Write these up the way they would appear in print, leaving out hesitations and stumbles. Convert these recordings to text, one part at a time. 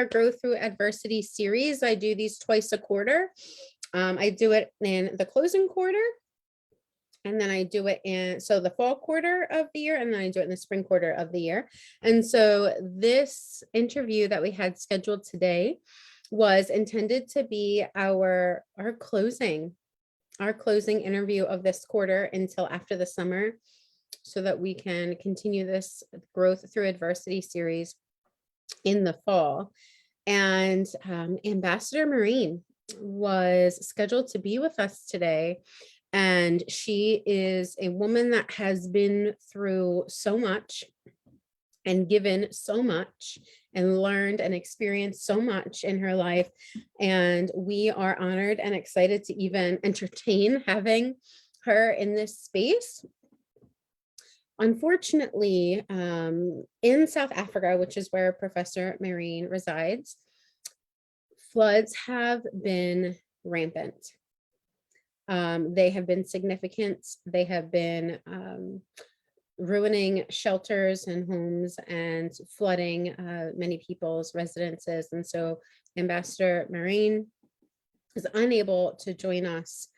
our Grow Through Adversity series. I do these twice a quarter. I do it in the closing quarter, and then I do it in the fall quarter of the year, and then I do it in the spring quarter of the year. And so this interview that we had scheduled today was intended to be our closing interview of this quarter until after the summer, so that we can continue this Growth Through Adversity series in the fall. And Ambassador Marine was scheduled to be with us today. And she is a woman that has been through so much and given so much and learned and experienced so much in her life. And we are honored and excited to even entertain having her in this space. Unfortunately, in South Africa, which is where Professor Marine resides, floods have been rampant. They have been significant. They have been ruining shelters and homes and flooding many people's residences. And so Ambassador Marine is unable to join us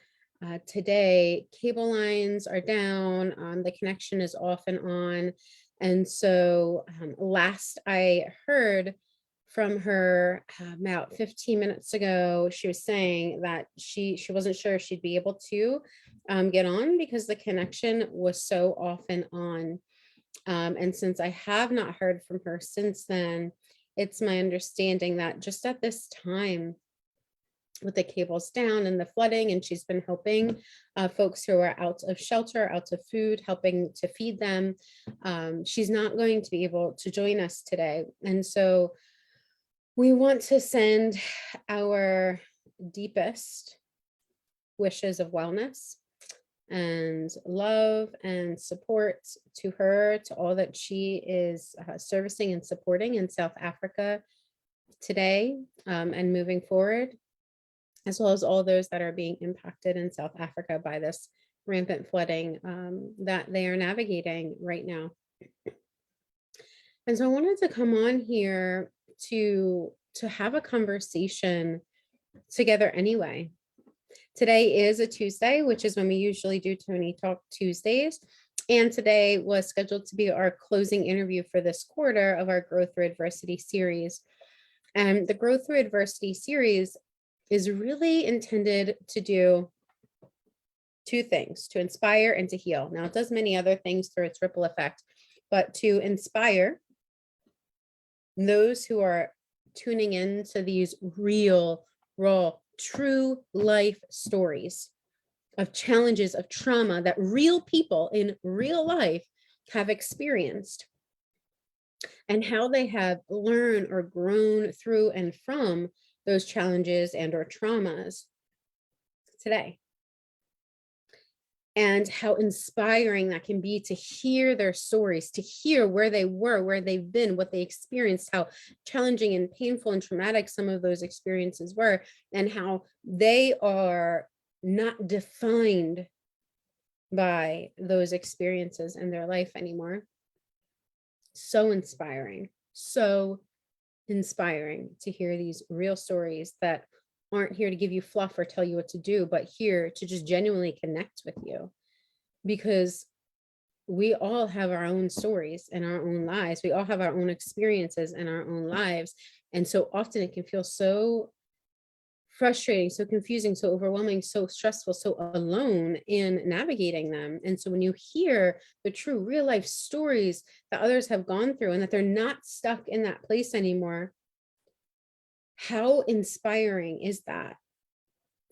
today. Cable lines are down, the connection is off and on. And so last I heard from her about 15 minutes ago, she was saying that she wasn't sure if she'd be able to get on because the connection was so off and on. And since I have not heard from her since then, it's my understanding that just at this time, with the cables down and the flooding, and she's been helping folks who are out of shelter, out of food, helping to feed them, she's not going to be able to join us today. And so we want to send our deepest wishes of wellness and love and support to her, to all that she is servicing and supporting in South Africa today and moving forward, as well as all those that are being impacted in South Africa by this rampant flooding that they are navigating right now. And so I wanted to come on here to have a conversation together anyway. Today is a Tuesday, which is when we usually do Toni Talk Tuesdays. And today was scheduled to be our closing interview for this quarter of our Growth Through Adversity series. And the Growth Through Adversity series is really intended to do two things: to inspire and to heal. Now, it does many other things through its ripple effect, but to inspire those who are tuning in to these real, raw, true life stories of challenges, of trauma that real people in real life have experienced, and how they have learned or grown through and from those challenges and or traumas today. And how inspiring that can be to hear their stories, to hear where they were, where they've been, what they experienced, how challenging and painful and traumatic some of those experiences were, and how they are not defined by those experiences in their life anymore. So inspiring to hear these real stories that aren't here to give you fluff or tell you what to do, but here to just genuinely connect with you, because we all have our own stories and our own lives. We all have our own experiences in our own lives. And so often it can feel so frustrating, so confusing, so overwhelming, so stressful, so alone in navigating them. And so when you hear the true real life stories that others have gone through and that they're not stuck in that place anymore, how inspiring is that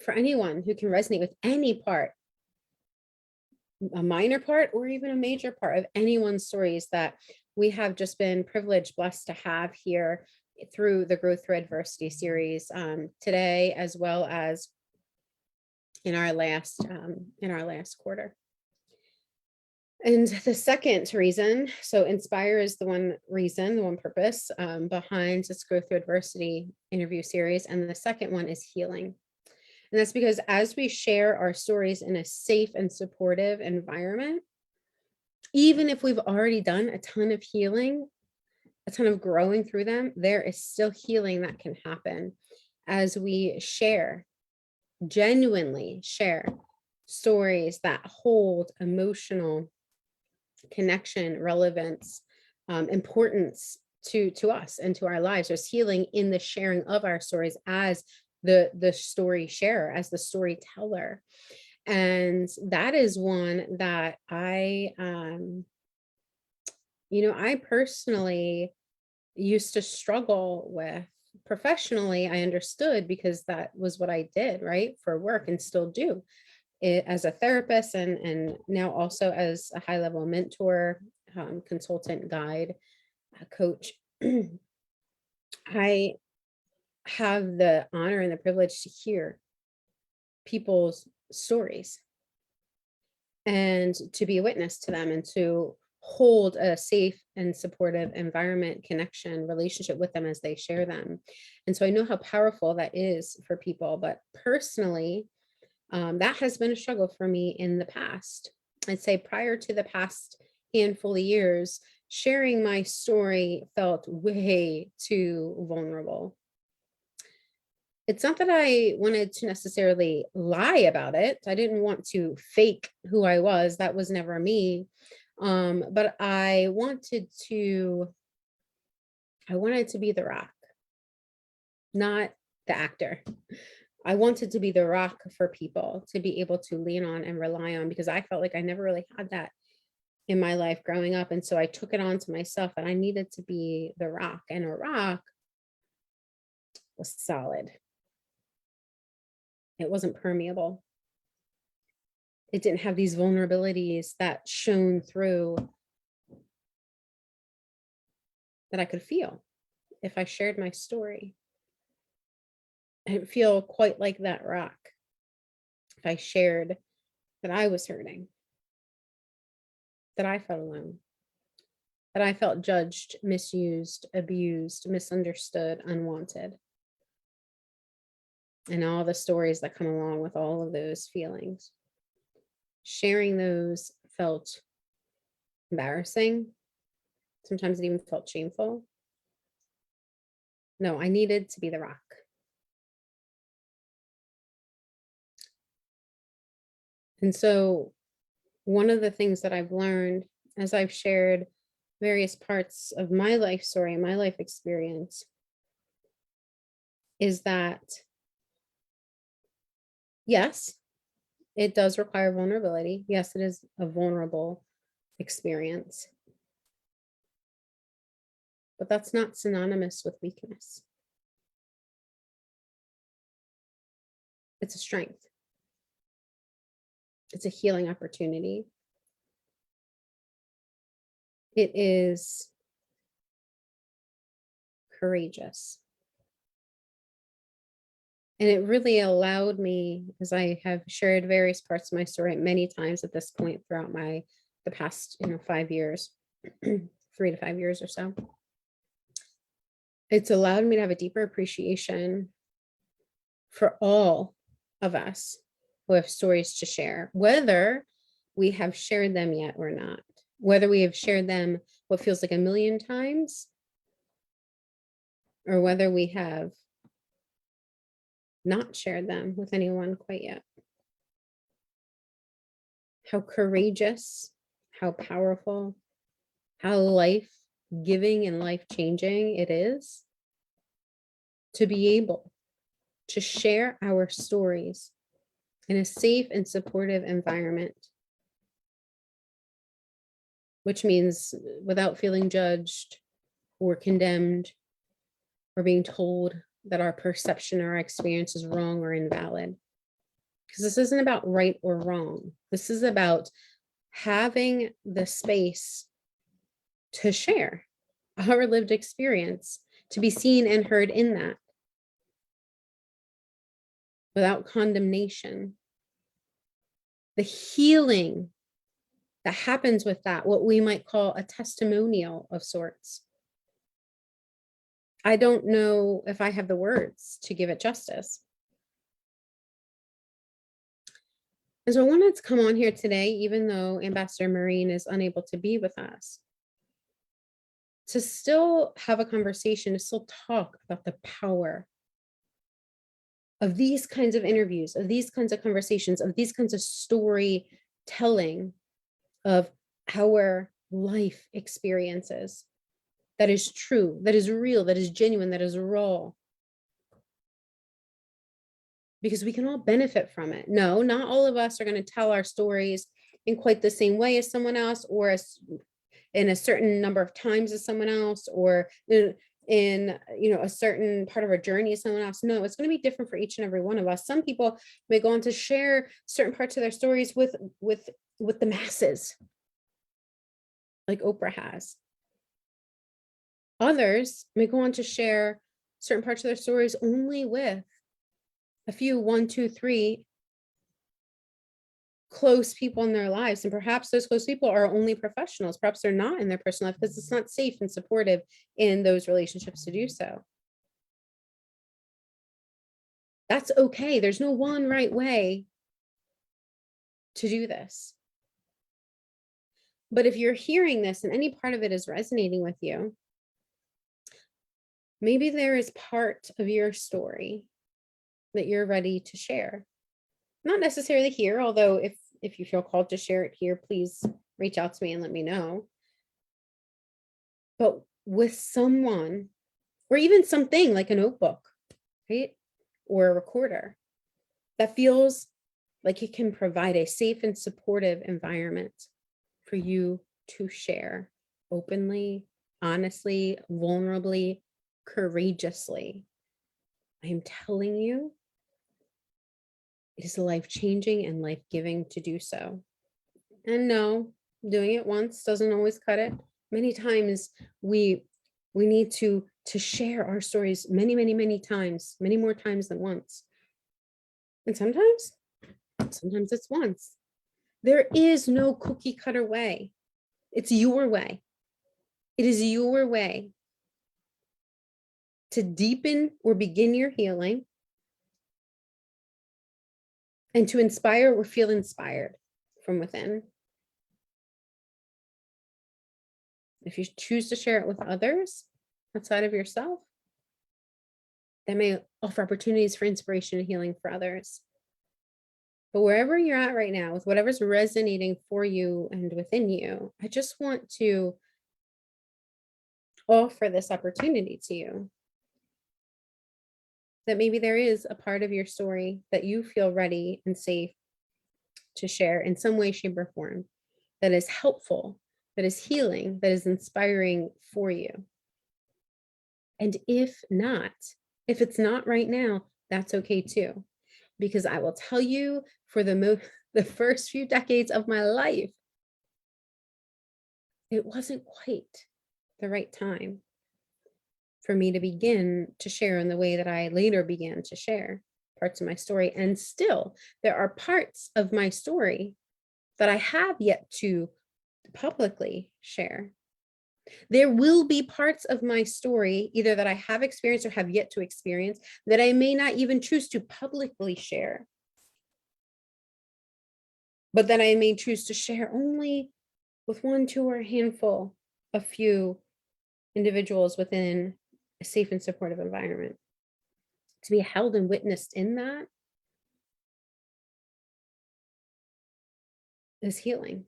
for anyone who can resonate with any part, a minor part or even a major part of anyone's stories that we have just been privileged, blessed to have here through the Growth Through Adversity series today, as well as in our last quarter. And the second reason, so inspire is the one reason, the one purpose behind this Growth Through Adversity interview series. And the second one is healing. And that's because as we share our stories in a safe and supportive environment, even if we've already done a ton of healing, a ton of growing through them, there is still healing that can happen as we share, genuinely share stories that hold emotional connection, relevance, importance to us and to our lives. There's healing in the sharing of our stories as the story sharer, as the storyteller. And that is one that I personally used to struggle with. Professionally, I understood because that was what I did, right, for work, and still do it as a therapist, and now also as a high level mentor, consultant, guide, coach. I have the honor and the privilege to hear people's stories and to be a witness to them and to hold a safe and supportive environment, connection, relationship with them as they share them. And so I know how powerful that is for people. But personally, that has been a struggle for me in the past. I'd say prior to the past handful of years, sharing my story felt way too vulnerable. It's not that I wanted to necessarily lie about it. I didn't want to fake who I was. That was never me. But I wanted to be the rock, not the actor. I wanted to be the rock for people to be able to lean on and rely on, because I felt like I never really had that in my life growing up. And so I took it on to myself that I needed to be the rock, and a rock was solid. It wasn't permeable. It didn't have these vulnerabilities that shone through, that I could feel if I shared my story. I didn't feel quite like that rock if I shared that I was hurting, that I felt alone, that I felt judged, misused, abused, misunderstood, unwanted, and all the stories that come along with all of those feelings. Sharing those felt embarrassing. Sometimes it even felt shameful. No, I needed to be the rock. And so one of the things that I've learned as I've shared various parts of my life story, my life experience, is that yes, it does require vulnerability. Yes, it is a vulnerable experience. But that's not synonymous with weakness. It's a strength. It's a healing opportunity. It is courageous. And it really allowed me, as I have shared various parts of my story many times at this point throughout the past 5 years, 3 to 5 years or so. It's allowed me to have a deeper appreciation for all of us who have stories to share, whether we have shared them yet or not, whether we have shared them what feels like a million times, or whether we have not shared them with anyone quite yet. How courageous, how powerful, how life-giving and life-changing it is to be able to share our stories in a safe and supportive environment, which means without feeling judged or condemned or being told that our perception or our experience is wrong or invalid. Because this isn't about right or wrong. This is about having the space to share our lived experience, to be seen and heard in that without condemnation. The healing that happens with that, what we might call a testimonial of sorts. I don't know if I have the words to give it justice. And so I wanted to come on here today, even though Ambassador Marine is unable to be with us, to still have a conversation, to still talk about the power of these kinds of interviews, of these kinds of conversations, of these kinds of storytelling of our life experiences that is true, that is real, that is genuine, that is raw. Because we can all benefit from it. No, not all of us are going to tell our stories in quite the same way as someone else, or as in a certain number of times as someone else, or in a certain part of our journey as someone else. No, it's going to be different for each and every one of us. Some people may go on to share certain parts of their stories with the masses, like Oprah has. Others may go on to share certain parts of their stories only with a few, 1, 2, 3 close people in their lives. And perhaps those close people are only professionals. Perhaps they're not in their personal life because it's not safe and supportive in those relationships to do so. That's okay. There's no one right way to do this. But if you're hearing this and any part of it is resonating with you, maybe there is part of your story that you're ready to share. Not necessarily here, although if you feel called to share it here, please reach out to me and let me know. But with someone, or even something like a notebook, right? Or a recorder that feels like it can provide a safe and supportive environment for you to share openly, honestly, vulnerably, courageously. I am telling you, it is life-changing and life-giving to do so. And no, doing it once doesn't always cut it. Many times we need to share our stories many, many, many times, many more times than once. And sometimes it's once. There is no cookie cutter way. It's your way. It is your way to deepen or begin your healing, and to inspire or feel inspired from within. If you choose to share it with others outside of yourself, that may offer opportunities for inspiration and healing for others. But wherever you're at right now, with whatever's resonating for you and within you, I just want to offer this opportunity to you. That maybe there is a part of your story that you feel ready and safe to share in some way, shape, or form that is helpful, that is healing, that is inspiring for you. And if it's not right now, that's okay too. Because I will tell you, for the first few decades of my life, it wasn't quite the right time for me to begin to share in the way that I later began to share parts of my story. And still, there are parts of my story that I have yet to publicly share. There will be parts of my story, either that I have experienced or have yet to experience, that I may not even choose to publicly share, but that I may choose to share only with 1, 2, or a handful, a few individuals within a safe and supportive environment. To be held and witnessed in that is healing.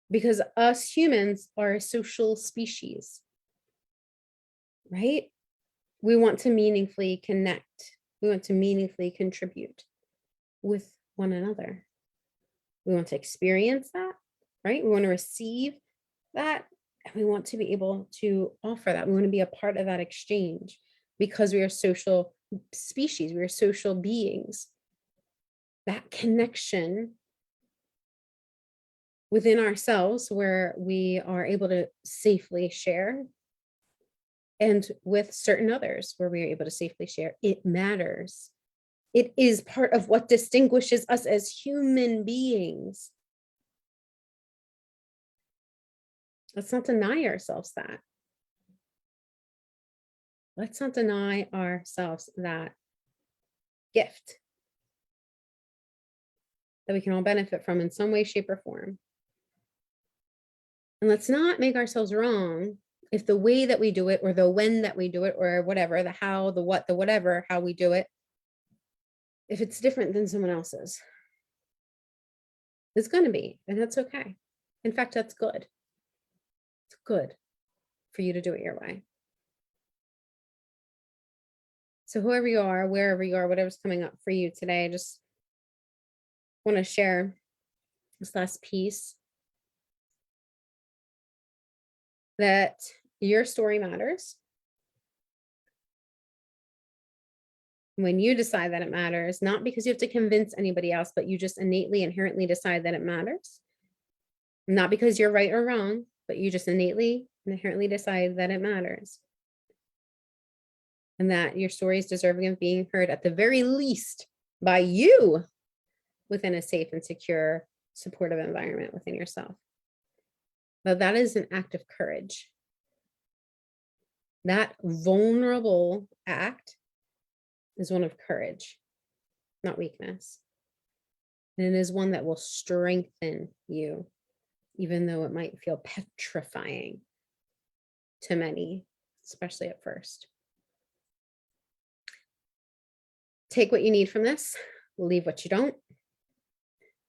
Because us humans are a social species, right? We want to meaningfully connect. We want to meaningfully contribute with one another. We want to experience that, right? We want to receive that, and we want to be able to offer that. We want to be a part of that exchange because we are social species. We are social beings. That connection within ourselves where we are able to safely share, and with certain others where we are able to safely share, it matters. It is part of what distinguishes us as human beings. Let's not deny ourselves that. Let's not deny ourselves that gift that we can all benefit from in some way, shape, or form. And let's not make ourselves wrong if the way that we do it, or the when that we do it, or whatever, the how, the what, the whatever, how we do it, if it's different than someone else's. It's going to be, and that's okay. In fact, that's good. It's good for you to do it your way. So whoever you are, wherever you are, whatever's coming up for you today, I just want to share this last piece, that your story matters. When you decide that it matters, not because you have to convince anybody else, but you just innately, inherently decide that it matters. Not because you're right or wrong, but you just innately, inherently decide that it matters. And that your story is deserving of being heard, at the very least, by you, within a safe and secure, supportive environment within yourself. But that is an act of courage. That vulnerable act is one of courage, not weakness. And it is one that will strengthen you, even though it might feel petrifying to many, especially at first. Take what you need from this, leave what you don't.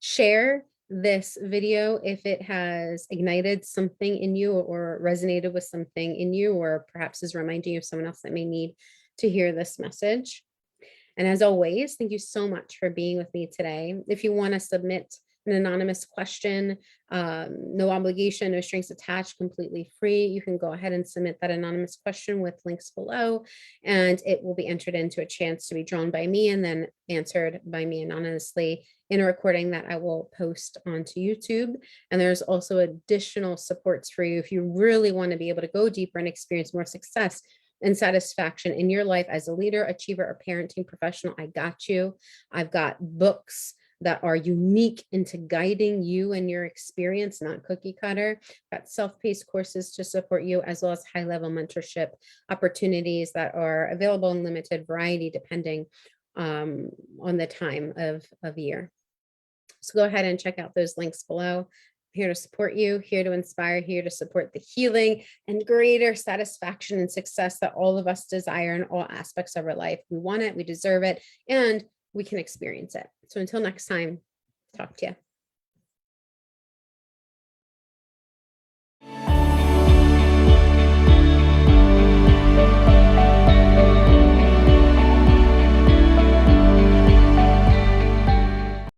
Share this video if it has ignited something in you, or resonated with something in you, or perhaps is reminding you of someone else that may need to hear this message. And as always, thank you so much for being with me today. If you want to submit an anonymous question, no obligation, no strings attached, completely free, you can go ahead and submit that anonymous question with links below, and it will be entered into a chance to be drawn by me and then answered by me anonymously in a recording that I will post onto YouTube. And there's also additional supports for you if you really want to be able to go deeper and experience more success and satisfaction in your life as a leader, achiever, or parenting professional. I got you. I've got books that are unique into guiding you and your experience, not cookie cutter. I've got self-paced courses to support you, as well as high-level mentorship opportunities that are available in limited variety, depending on the time of year. So go ahead and check out those links below. I'm here to support you, here to inspire, here to support the healing and greater satisfaction and success that all of us desire in all aspects of our life. We want it, we deserve it, and we can experience it. So until next time, talk to you.